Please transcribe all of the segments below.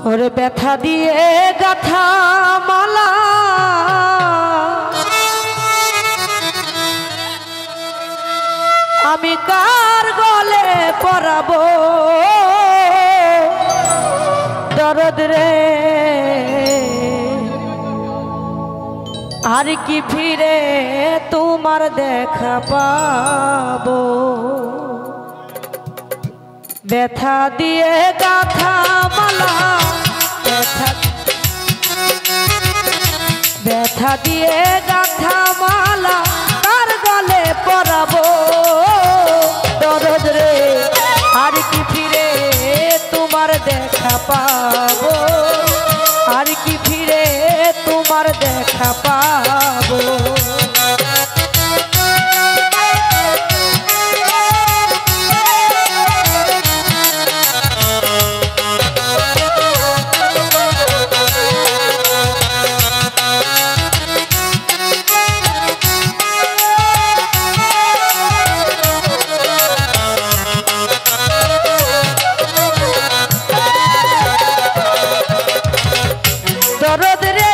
ওরে ব্যথা দিয়ে গাথা মালা আমি কার গলে পরাবো দরদ রে আর কি ফিরে তোমার দেখা পাবো ব্যথা দিয়ে গাথা মালা ব্যথা দিয়ে গাথা মালা কার গলে পরাবো দরদ রে আর কি ফিরে তোমার দেখা পাবো আর কি ফিরে তোমার দেখা পাবো দরদ রে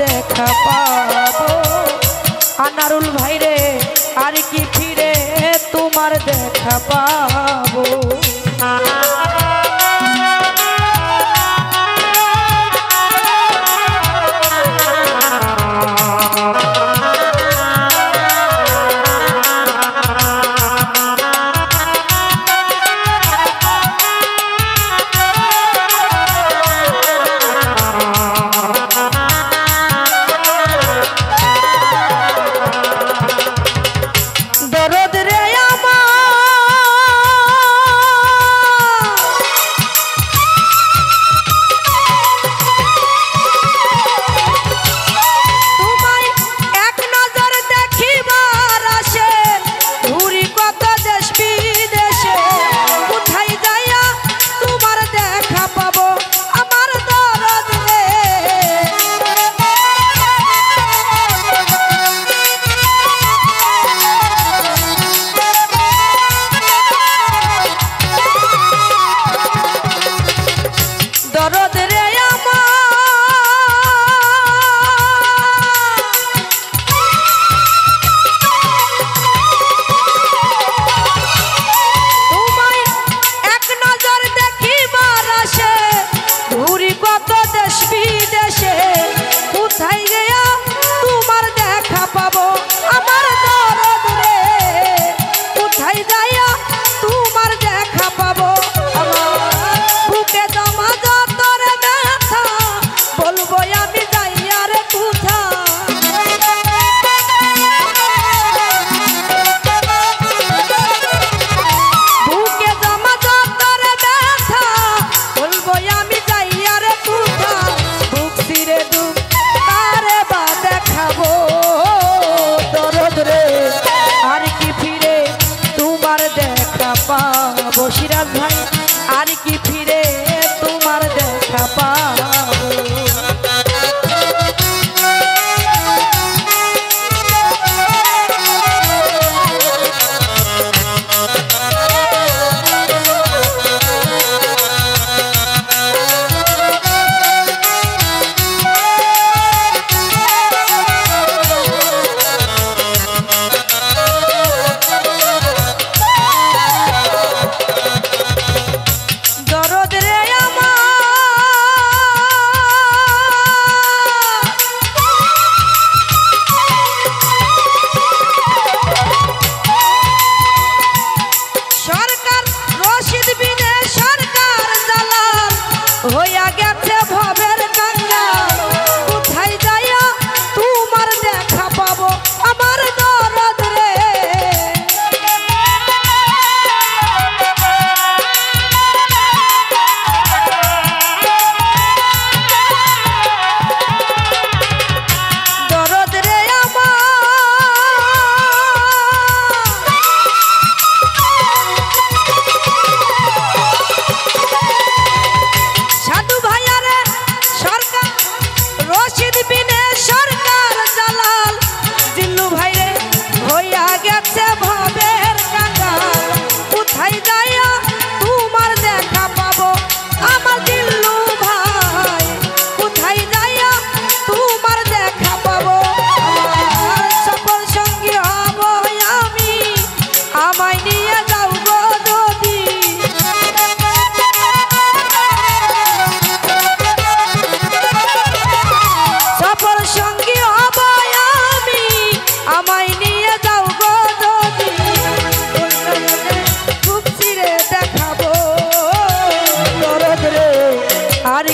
দেখা পাবো আনারুল ভাই রে আর কি ফিরে তোমার দেখা পাবো দরদ রে আমার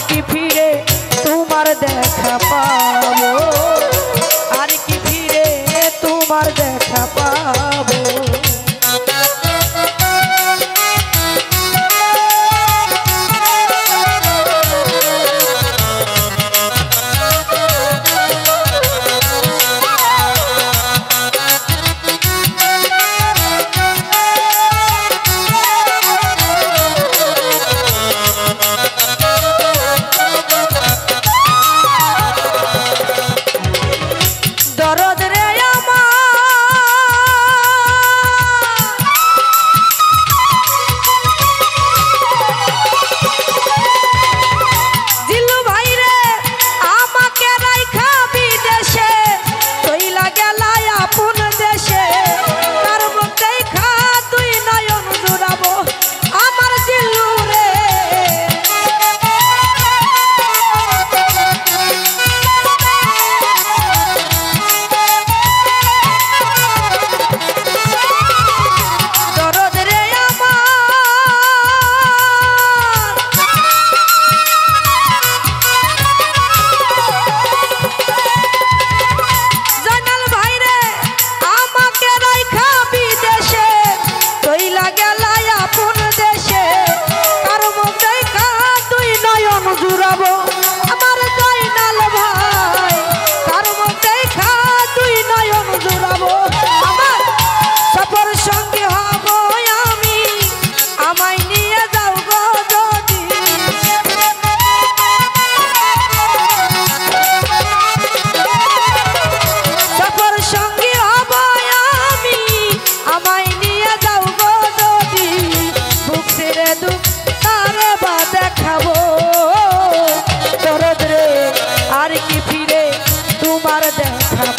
কি ফিরে তোমার দেখা পাবো, আর কি ফিরে তোমার দেখা পাবো।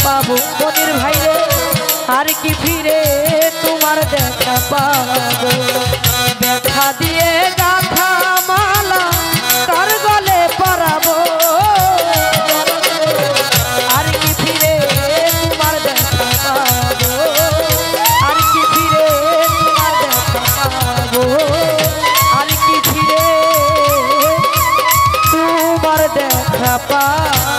পাবো মনির ভাইরে, আর কি ফিরে তোমার দেখা পাবো। দেখা দিয়ে গাথা মালা কার গলে পরাবো, আর কি ফিরে তোমার দেখা পাবো, আর কি ফিরে তোমার দেখা পাবো, আর কি ফিরে তোমার দেখা পাবো।